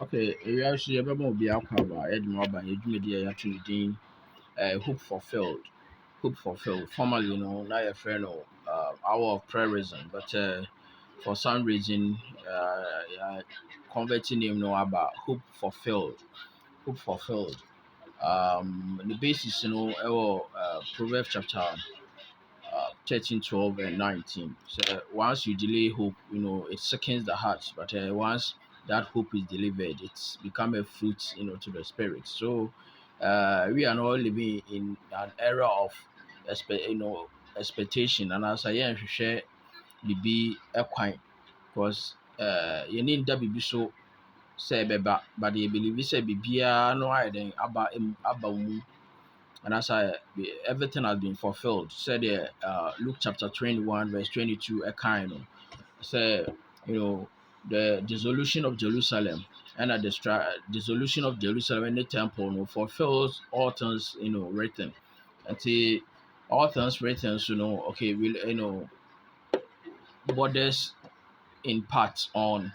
Okay, we actually have more be outcover. Edmund Alban, you do the actually doing hope fulfilled. Hope fulfilled. Formerly, now your friend or hour of prayerism, but for some reason, converting him no about hope fulfilled. Hope fulfilled. The basis, Proverbs chapter 13, 12, and 19. So once you delay hope, it sickens the heart. But once that hope is delivered, it's become a fruit, to the spirit. So we are now living in an era of, expectation. And as I am share, be a quine because you need that be so say beba, but you believe say be no I then about and as I everything has been fulfilled. Said Luke chapter 21, verse 22, a kind of say, the dissolution of Jerusalem and at the dissolution of Jerusalem and the temple fulfills all things written. Until all things written, okay, will borders in part on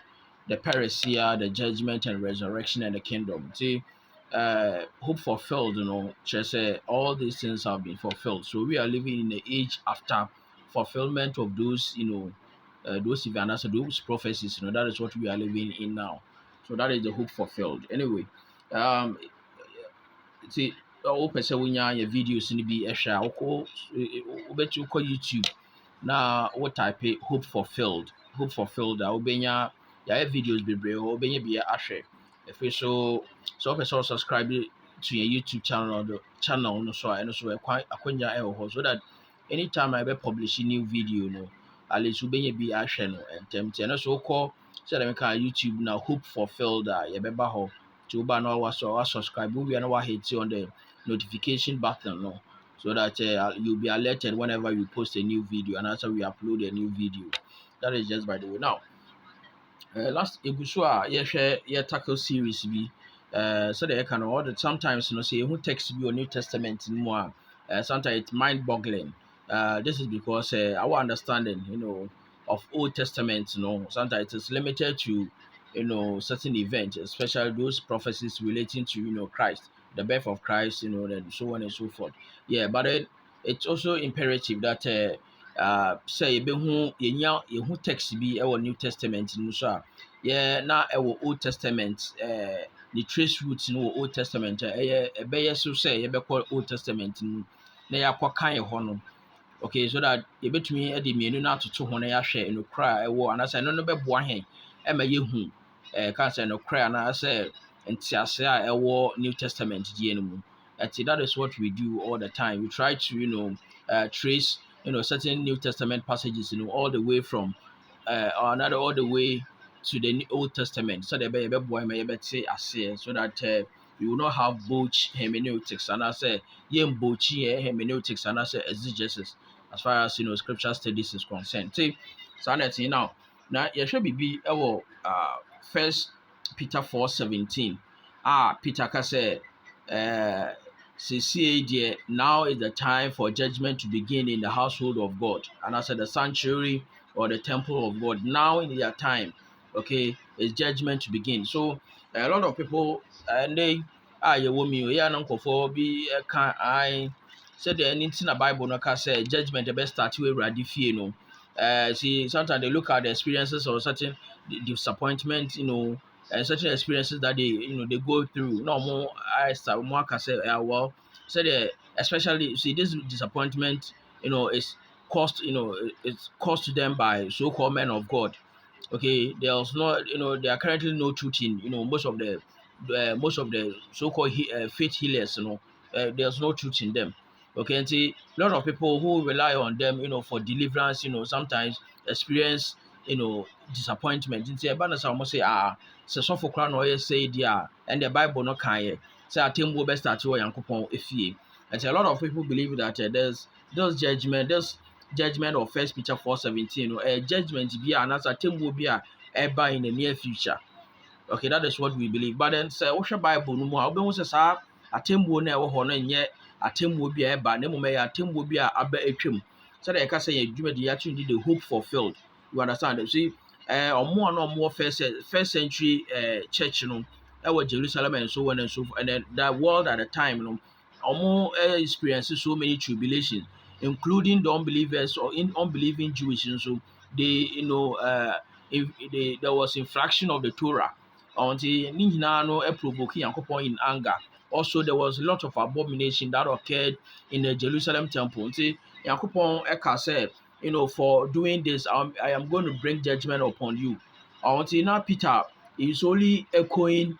the parousia, the judgment and resurrection and the kingdom. See, hope fulfilled, just say all these things have been fulfilled. So we are living in the age after fulfillment of those, those events, those prophecies. That is what we are living in now. So that is the hope fulfilled. Anyway, um, see, wopɛ sɛ wonya yɛ videos no bi ɛhwɛ a wobɛtu wokɔ YouTube na wo type hope fulfilled a wobɛnya yɛayɛ videos bebree hɔ wobɛnya bi ahwɛ afei so sɛ wopɛ sɛ wo subscribe to your YouTube channel no so a ɛno so akwanya ɛwɔ hɔ so that anytime I publish a new video no at least wobɛnya bi ahwɛ no ntɛm nti ɛno so wokɔ sɛdeɛ meka YouTube na hope fulfilled a yɛbɛba hɔ nti woba na subscribe wowie na wahit on the notification button no so that you'll be alerted whenever we post a new video and after we upload a new video. That is just by the way. Now, last episode, yeah, tackle series be so that can order sometimes say who text be on New Testament in more. Sometimes it's mind-boggling. This is because our understanding, of Old Testament, sometimes it's limited to certain events, especially those prophecies relating to Christ, the birth of Christ, and so on and so forth. Yeah, but it's also imperative that say yɛhu text bi ɛwɔ New Testament mu so a na ɛwɔ Old Testament the trace roots no wɔ Old Testament ɛbɛyɛ so sɛ yɛbɛkɔ Old Testament mu na yɛakɔ kan hɔ no okay so that yɛbɛtumi de mmienu no atoto ho na yɛahwɛ nokorɛ a ɛwɔ anaasɛ ɛno no bɛboa hɛn ɛma yɛhu ka sɛ nokorɛ anaasɛ ntease a ɛwɔ New Testament deɛ no mu. That is what we do all the time. We try to trace certain New Testament passages all the way from all the way to the Old Testament so that so that you will not have both hermeneutics and I say hermeneutics and I say exegesis as far as scripture studies is concerned. See, so now you should be First Peter 4:17. Peter ka say now is the time for judgment to begin in the household of God. And I said the sanctuary or the temple of God. Now in their time, okay, is judgment to begin. So a lot of people and they you want me for be I said the anything the Bible no can say judgment the best start with radifie see sometimes they look at the experiences or certain disappointment and certain experiences that they go through. No more I start more can say well so especially see this disappointment is caused it's caused to them by so-called men of God. Okay, there's no there are currently no truth in most of the so-called faith healers. There's no truth in them. Okay, and see a lot of people who rely on them for deliverance sometimes experience disappointment. Nti eba na sa mo say se sofo kra na oyɛ say dia and the Bible no kan yɛ say atembuo be start wɔ Yankopɔn efie. And a lot of people believe that there's judgment of First Peter 4:17 a judgment bi a na sa atembuo bi a eba in the near future. Okay, that is what we believe. But then say wohwɛ Bible no mu a wobɛhu sɛ saa atembuo na ɛwɔ hɔ no nyɛ atemmuo bi a ɛba na mmom ɛyɛ atemmuo bi a aba atwam sɛdeɛ yɛka sɛ yɛ dwumadi yɛato ne the hope fulfilled. You understand? See, ɔmo a na ɔmo wɔ first century church no ɛwɔ Jerusalem and so on and so forth, and then the world at the time no ɔmo experience so many tribulations, including the unbelievers or in unbelieving Jewish. And so they, if there was infraction of the Torah until ne nyinaa no provoke Nyankopɔn in anger. Also, there was a lot of abomination that occurred in the Jerusalem temple. Nti Nyankopɔn ɛka sɛ, for doing this, I am going to bring judgment upon you. Until now, Peter is only echoing,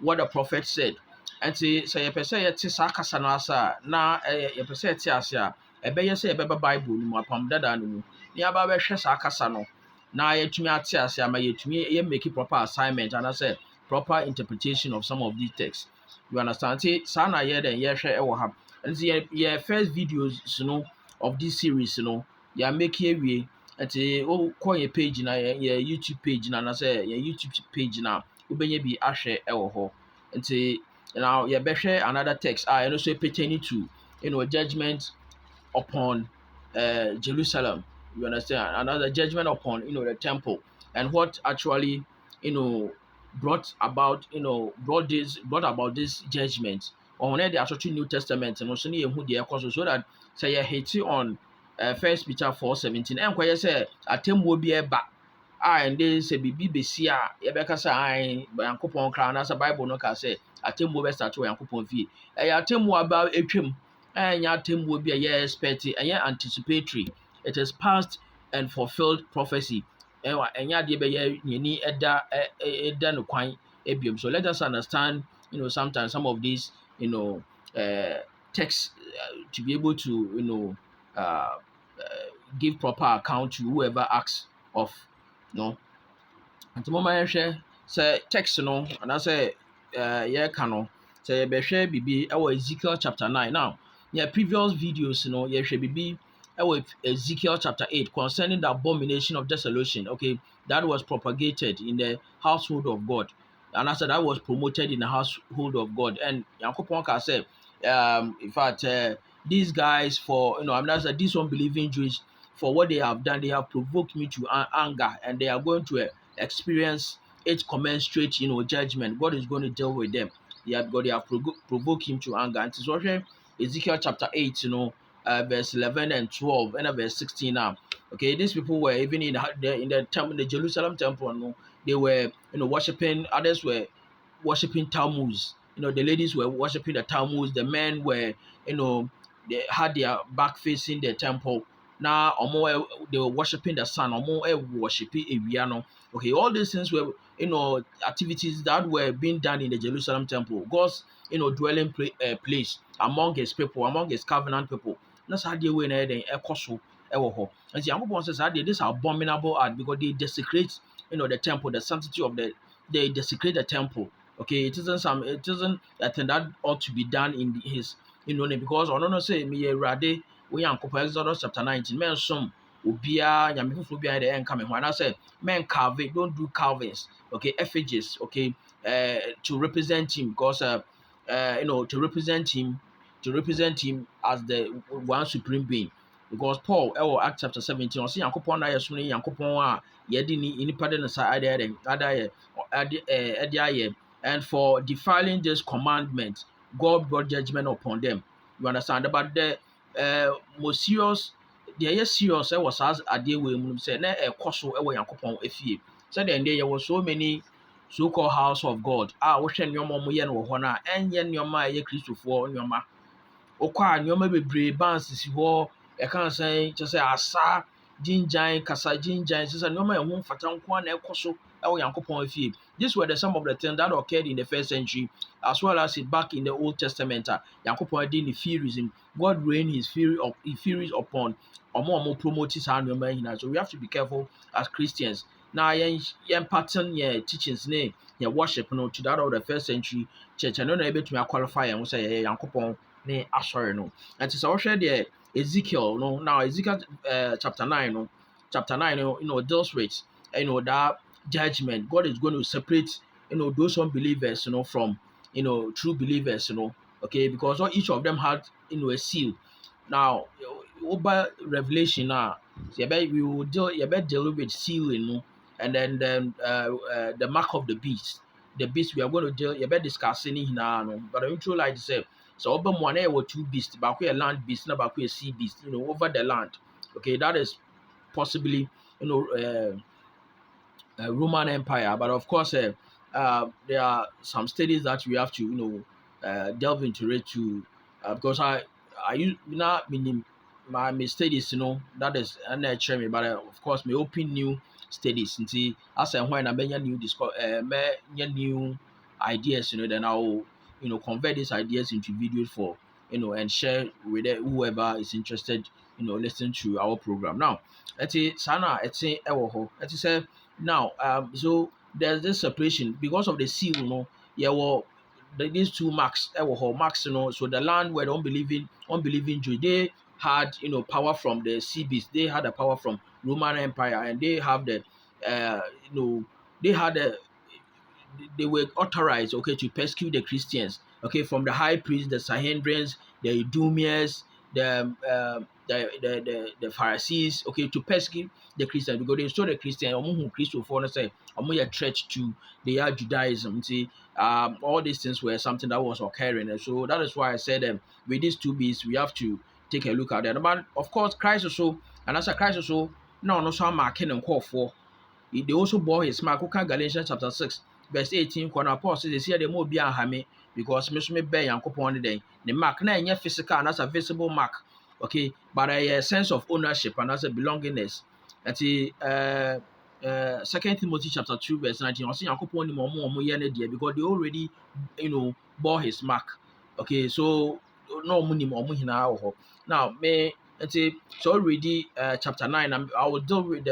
what the prophet said. And say, yɛpɛ sɛ yɛte saa kasa no ase a, na yɛpɛ sɛ yɛte ase a, ɛbɛyɛ sɛ yɛbɛba Bible no mu, apam dada no mu, na yɛaba bɛhwɛ saa kasa no, na yɛtumi ate ase ama yɛtumi make proper assignment and anaasɛ proper interpretation of some of these texts. You understand? Nti saa na yɛhwɛ ɛwɔ ha. Nti yɛ first videos of this series yɛ make awie. Nti wokɔ yɛ page na yɛ YouTube page na anaasɛ yɛ YouTube page na wobɛnya bi ahwɛ ɛwɔ hɔ. Nti now yɛbɛhwɛ another text and also pertaining to judgment upon Jerusalem. You understand? Another judgment upon the temple and what actually brought about this judgment on the actual New Testament and also so that say you hate on First Peter 4:17 and kwaya say atem will be a back. And they say bibi besi a yɛbɛka sɛ an Nyankopɔn kra na sɛ Bible no ka sɛ atemmuo bɛstart wɔ Nyankopɔn fie. Ɛyɛ atemmuo aba atwam. Ɛnyɛ atemmuo bi a yɛ expect, ɛnyɛ anticipatory. It is past and fulfilled prophecy. Ɛnyɛ adeɛ bɛyɛ yɛni ɛda no kwan ebiom. So let us understand, sometimes some of these, texts to be able to, give proper account to whoever asks of. No, nti mo ma yɛhwɛ sɛ text no anaasɛ yɛreka no sɛ yɛbɛhwɛ biribi ɛwɔ Ezekiel chapter 9. Now yɛ previous videos yɛhwɛ biribi ɛwɔ Ezekiel chapter 8 concerning the abomination of desolation. Okay, that was propagated in the household of God, and I said that was promoted in the household of God. And Nyankopɔn ka sɛ, in fact, these guys these unbelieving Jews, for what they have done, they have provoked me to anger, and they are going to experience its commensurate, judgment. God is going to deal with them. They have provoked him to anger. And it's also Ezekiel chapter 8, verse 11 and 12, and verse 16 now. Okay, these people were even in the temple, in the Jerusalem temple, they were, worshiping, others were worshiping Tammuz. The ladies were worshiping the Tammuz, the men were, they had their back facing the temple. Now, they were worshiping the sun. Worshiping Ewiano. Okay, all these things were, activities that were being done in the Jerusalem temple. God's, dwelling place among his people, among his covenant people. That's how they were in the Ekoso. And the Bible says that this abominable act because they desecrate, the temple, the sanctity of they desecrate the temple. Okay, it isn't a thing that ought to be done in his, name, because I don't say me rade. We are Exodus chapter 19. Men some ubia nyamifufo bia the end coming. When I say men carve, don't do carvings. Okay, effigies. Okay, to represent him because to represent him as the one supreme being. Because Paul, Acts chapter 17, or see Yankopon na yasuni Yankopon a yedi ni nipa de nsa ade and for defiling this commandment, God brought judgment upon them. You understand? But the most serious, the serious was as a day we say na ekoso ewo Yankopon efie. So then there were so many so-called house of God. Wo hwe nyoma mo ye no ho na enye nyoma ye Christofo nyoma. Okwa nyoma bebre bands si ho e kan say just say asa jinjan kasa jinjan say nyoma e ho mfata nko na ekoso ewo Yankopon efie. These were some of the things that occurred in the first century, as well as back in the Old Testament. Yankopon did the furyism. God rained his fury upon omo promotes our number. So we have to be careful as Christians. Now, pattern teachings name worship to that of the first century church. I don't know able to qualify and say Yankopon ne asori no. And so I share the Ezekiel now Ezekiel chapter 9 deals with that judgment. God is going to separate those unbelievers from true believers Okay, because each of them had a seal. Now, over Revelation now, we will deal with sealing, no? And then the mark of the beast. The beast we are going to deal, you better discuss any now, no? But I'm true like to say, so over one there were two beasts, back a land beast, not back a sea beast, over the land. Okay, that is possibly, you know, Roman Empire. But of course, there are some studies that we have to, delve into it to, because I use not meaning my studies, that is and me. But of course, me open new studies. And see, as and when I make new new ideas, then I will, convert these ideas into videos for, and share with whoever is interested, listen to our program. Now, sana, say now, so there's this separation because of the seal, yeah, well, these two marks, marks, so the land where the unbelieving Jew, they had, power from the sea beast, they had the power from Roman Empire, and they have the, they had the they were authorized, okay, to persecute the Christians, okay, from the high priest, the Sanhedrins, the Idumeans, the Pharisees, okay, to persecute the Christians because they saw the Christian, who Christo for say, a threat to their Judaism. See, all these things were something that was occurring, and so that is why I said, with these two beasts, we have to take a look at that. But of course, Christ also, and as a Christ also, now no some marking and call for. They also bore his mark. Look at Galatians chapter 6, verse 18. When Paul says, here the more be a hammy because me bear and coupon day. The mark na any physical and that's a visible mark. Okay, but a sense of ownership and as a belongingness. At the 2 Timothy chapter 2, verse 19. I see coupon more because they already, bore his mark. Okay, so no money more now me. So already chapter 9, I will deal with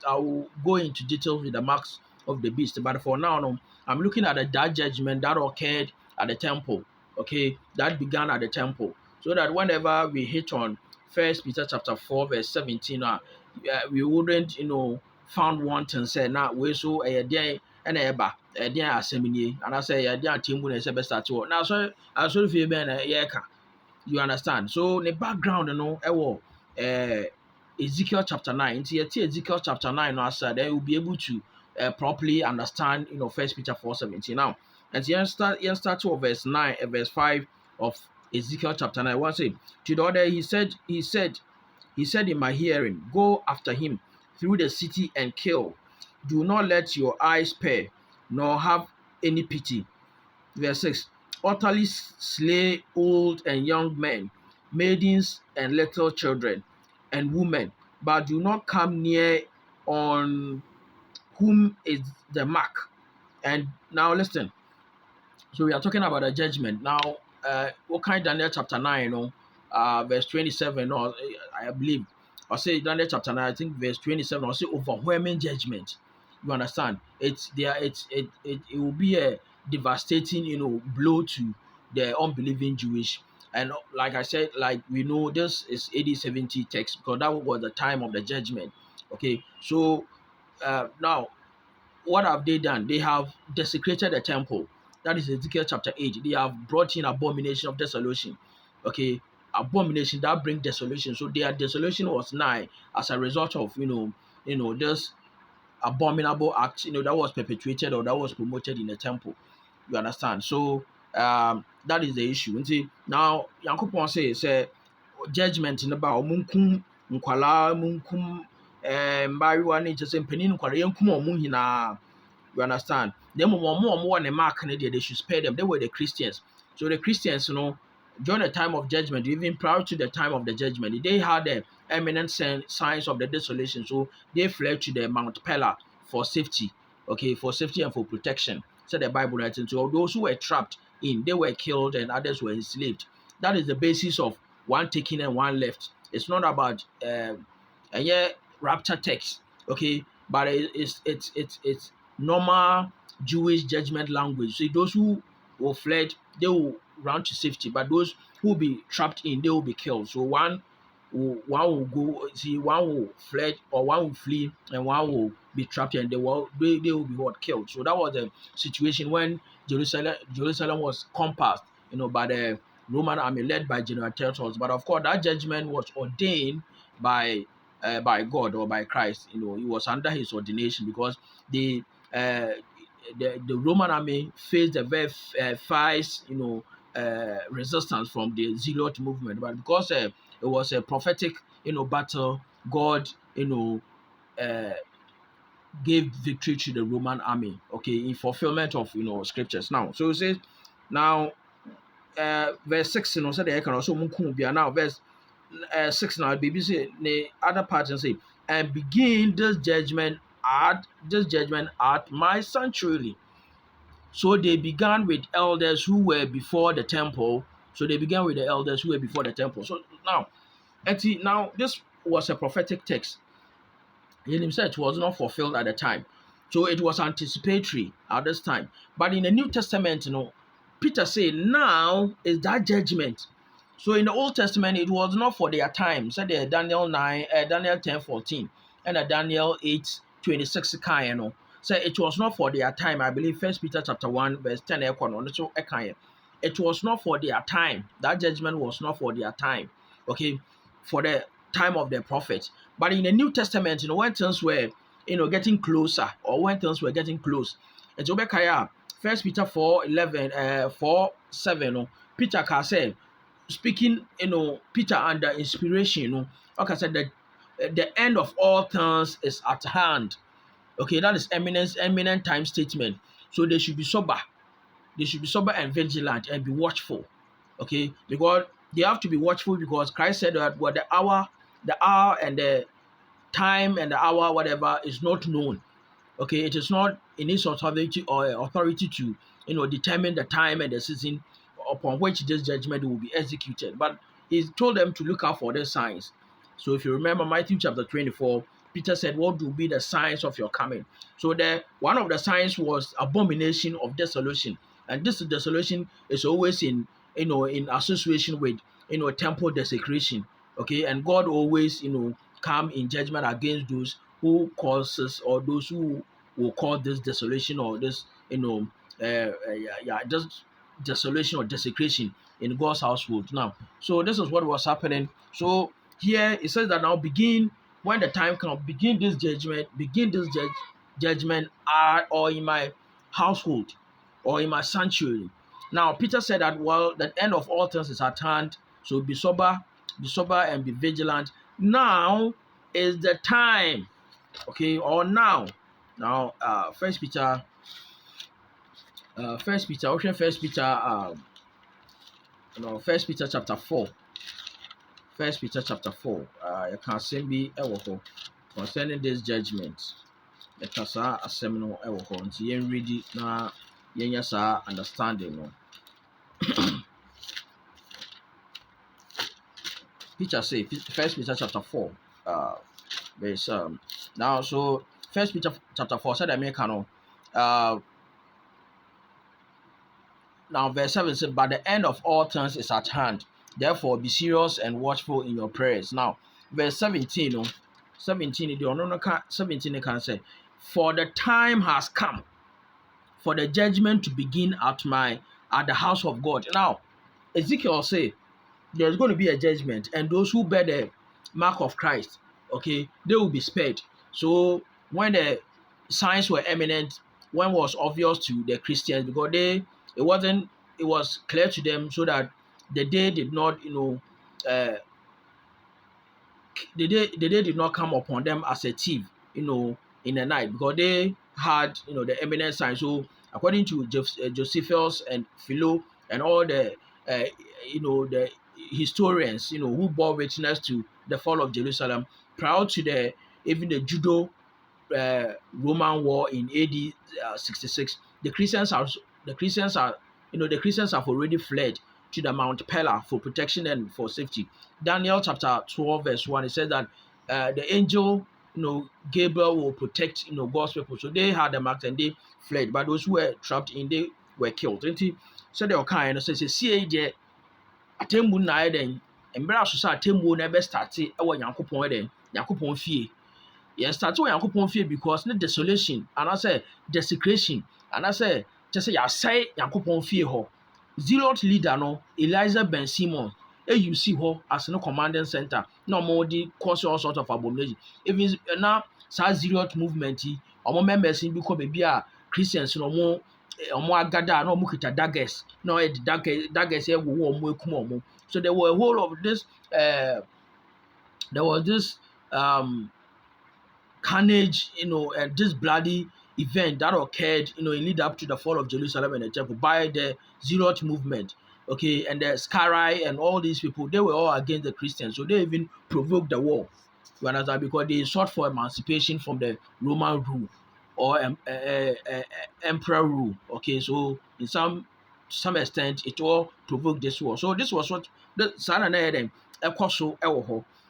I will go into details with the marks of the beast. But for now, no, I'm looking at that judgment that occurred at the temple. Okay, that began at the temple. So that whenever we hit on First Peter chapter 4, verse 17, we wouldn't, found wanting say now we so a day and a eba a day assembly and I say a day team when I best at now. So I sort of feel ben a year. You understand? So the background, Ezekiel chapter 9. Nti yɛte Ezekiel chapter 9 no asa, then you'll be able to properly understand, First Peter 4:17. Now, and start to verse 9, verse 5 of Ezekiel chapter 9. One say, to the other, he said in my hearing, go after him through the city and kill. Do not let your eyes spare, nor have any pity. Verse 6, utterly slay old and young men, maidens and little children, and women, but do not come near on whom is the mark. And now listen, so we are talking about a judgment. Now, what kind Daniel chapter 9, verse 27, or I believe, I'll say Daniel chapter 9, I think verse 27, I'll say overwhelming judgment. You understand? It will be a devastating, blow to the unbelieving Jewish. And like I said, like we know, this is AD 70 text because that was the time of the judgment. Okay, so now what have they done? They have desecrated the temple. That is Ezekiel chapter 8. They have brought in abomination of desolation. Okay, abomination that brings desolation. So their desolation was nigh as a result of this abominable act that was perpetuated or that was promoted in the temple. You understand? So that is the issue. Now, Yankopon say judgment in about munkum nkwala munkum mbariwa ne kyerɛ sɛ mpanin nkwala yɛnkum ɔmo nyinaa. You understand? Then more the mark they should spare them. They were the Christians. So the Christians, during the time of judgment, even prior to the time of the judgment, they had the eminent signs of the desolation. So they fled to the Mount Pella for safety. Okay, for safety and for protection. So the Bible writes. So those who were trapped in, they were killed and others were enslaved. That is the basis of one taken and one left. It's not about rapture text. Okay, but it's normal Jewish judgment language. So those who will fled, they will run to safety, but those who will be trapped in, they will be killed. So one will go, see, one will fled or one will flee, and one will be trapped, and they will be killed. So that was the situation when Jerusalem was compassed by the Roman army led by General Tertullus. But of course, that judgment was ordained by God or by Christ. It was under his ordination because the uh, the Roman army faced a very fierce, resistance from the Zealot movement. But because it was a prophetic, battle, God, uh, gave victory to the Roman army. Okay, in fulfillment of scriptures. Now, so it says now, verse 6, said they can also be now verse 6 now. BBC the other part and say, and begin this judgment at my sanctuary. So they began with elders who were before the temple. So they began with the elders who were before the temple. So now this was a prophetic text. In himself, it was not fulfilled at the time. So it was anticipatory at this time. But in the New Testament, Peter said, now is that judgment. So in the Old Testament, it was not for their time. Said there Daniel 9, Daniel 10:14, and Daniel 8:26 kind. So it was not for their time. I believe First Peter chapter 1, verse 10. It was not for their time. That judgment was not for their time. Okay, for the time of the prophet. But in the New Testament, when things were, getting closer, or when things were getting close, it's Obekaya, First Peter 4:11, 4:7, Peter can say, speaking, Peter under inspiration, like I said, that the end of all things is at hand. Okay, that is eminent time statement. So they should be sober. They should be sober and vigilant and be watchful. Okay, because they have to be watchful because Christ said that the hour and the time and the hour, whatever, is not known. Okay, it is not in his authority to determine the time and the season upon which this judgment will be executed. But he told them to look out for the signs. So if you remember Matthew chapter 24, Peter said, what will be the signs of your coming? So one of the signs was abomination of desolation. And this desolation is always in association with temple desecration. Okay, and God always come in judgment against those who causes or those who will cause this desolation or this just desolation or desecration in God's household. Now, so this is what was happening. So here it says that now begin when the time comes, begin this judgment or in my household or in my sanctuary. Now Peter said that the end of all things is at hand. So be sober and be vigilant. Now is the time. Okay, or now. First Peter, First Peter chapter 4. First Peter chapter 4. You can see me concerning this judgment. The kasa assemino ewo nti yen ready na yen sa understanding no. Peter say First Peter chapter 4. Verse now so First Peter chapter 4 said America no. Now verse 7 said, but the end of all things is at hand. Therefore be serious and watchful in your prayers. Now verse 17 17 can say, for the time has come for the judgment to begin at the house of God. Now Ezekiel say there's going to be a judgment, and those who bear the mark of Christ, okay, they will be spared. So when the signs were eminent, when was obvious to the Christians, because it was clear to them, so that the day did not, the day did not come upon them as a thief, in the night, because they had, the eminent signs. So according to Josephus and Philo and all the, the historians, who bore witness to the fall of Jerusalem prior to even the Judo Roman War in AD 66, the Christians have already fled to the Mount Pella for protection and for safety. Daniel chapter 12 verse 1, it says that the angel, Gabriel will protect, God's people. So they had the marks and they fled, but those who were trapped in, they were killed. So they were kind. So see there, atemmu na eden mbra so sa atemmu na be start e wo Yankopon eden Yankopon fie. Yes, start wo Yankopon fie because the desolation and I say desecration and I say just say ya say Yankopon fie ho zealot leader no Eliza Ben Simon you see her as no commanding center no more the cause all sort of abomination even now saa zealot movement yi ọmọ members bi kọ baabi a Christians no ọmọ agada na ọmọ kita daggers na ọyẹ de daggers ẹwọwọ ọmọ ekum ọmọ so there were a whole of this there was this carnage, and this bloody event that occurred, in lead up to the fall of Jerusalem and the temple by the Zealot movement. Okay, and the Scarai and all these people, they were all against the Christians, so they even provoked the war. You understand? Because they sought for emancipation from the Roman rule or emperor rule. Okay, so in some extent, it all provoked this war. So this was what the Sana and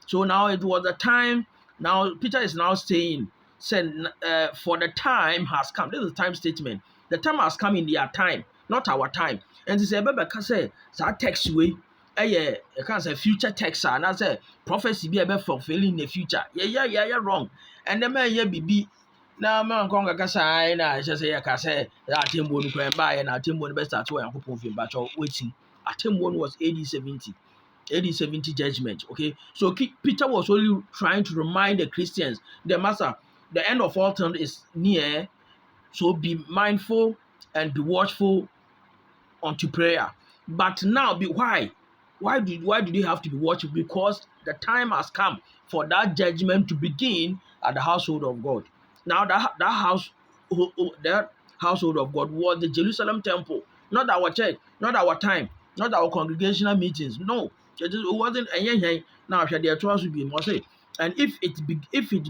so now it was the time. Now Peter is now saying, for the time has come. This is a time statement. The time has come in their time, not our time. And he said, "Bebe say that text way, you can't say future text, and I say prophecy be able fulfilling in the future. Yeah, wrong. And the man be now man conga kasa na just say I say that team won go buy and our team won best at where I'm hoping but waiting. A team one was AD 70 judgment. Okay, so Peter was only trying to remind the Christians, the master, the end of all time is near, so be mindful and be watchful unto prayer. But now, why do they have to be watchful? Because the time has come for that judgment to begin at the household of God. Now that household of God was the Jerusalem temple, not our church, not our time, not our congregational meetings. No, it wasn't. Now there to be more say. And if it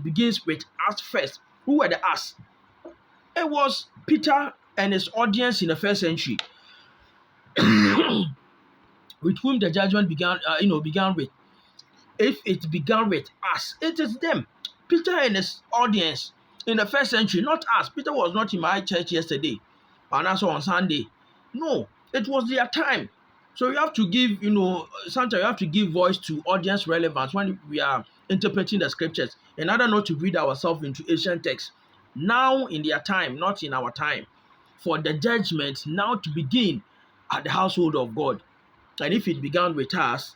begins with us first, who were the us? It was Peter and his audience in the first century, with whom the judgment began with. If it began with us, it is them. Peter and his audience in the first century, not us. Peter was not in my church yesterday and also on Sunday. No, it was their time. So you have to give, sometimes you have to give voice to audience relevance when we are interpreting the scriptures, in order not to read ourselves into ancient texts. Now in their time, not in our time, for the judgment now to begin at the household of God. And if it began with us,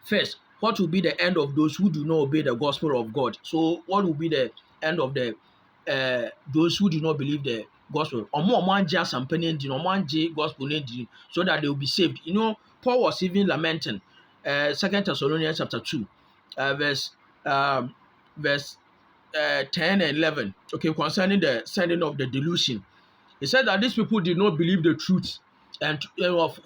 first, what will be the end of those who do not obey the gospel of God? So what will be the end of the those who do not believe the gospel? Gospel, so that they will be saved. Paul was even lamenting 2 Thessalonians chapter 2, verse 10 and 11. Okay, concerning the sending of the delusion. He said that these people did not believe the truth and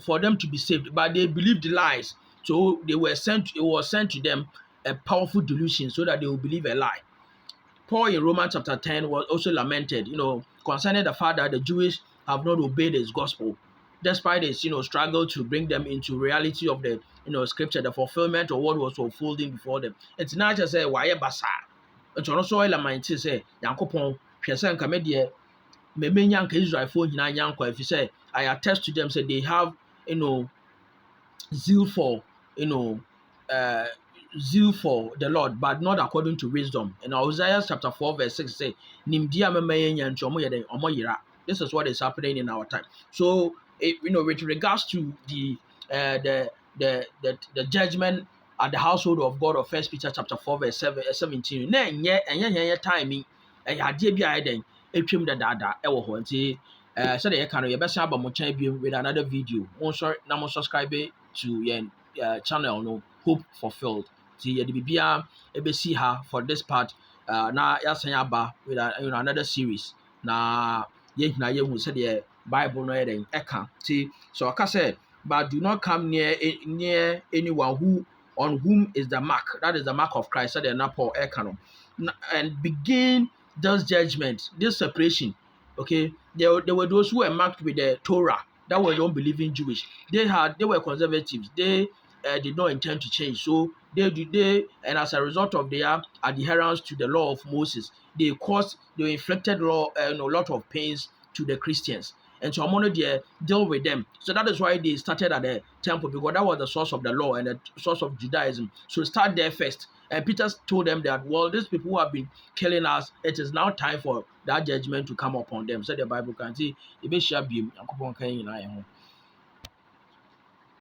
for them to be saved, but they believed the lies. So it was sent to them a powerful delusion so that they will believe a lie. Paul in Romans chapter 10 was also lamented, concerning the fact that the Jewish have not obeyed his gospel, despite his, struggle to bring them into reality of the, scripture, the fulfillment of what was unfolding before them. It's not just a why basa. It's also a lament to say, Yankopon, Shasan Kamedia, Memenya Israel for Yanko, if you say, I attest to them, say they have, zeal for, zeal for the Lord, but not according to wisdom. And Isaiah chapter 4, verse 6 say, this is what is happening in our time. So, with regards to the judgment at the household of God of First Peter chapter 4, verse 17, timing, so you can with another video. Also, now subscribe to your channel, Hope Fulfilled. See, you be see her for this part. Now, aba with another series. Now, you said the Bible no eden eka. See, so I said, but do not come near anyone on whom is the mark. That is the mark of Christ. So the Napo eka, and begin this judgment, this separation. Okay, there were those who were marked with the Torah that were unbelieving Jewish. They were conservatives. They did not intend to change. So and as a result of their adherence to the law of Moses, they inflicted a lot of pains to the Christians. And so I'm going to deal with them. So that is why they started at the temple, because that was the source of the law and the source of Judaism. So start there first. And Peter told them that, well, these people who have been killing us, it is now time for that judgment to come upon them. So the Bible can see,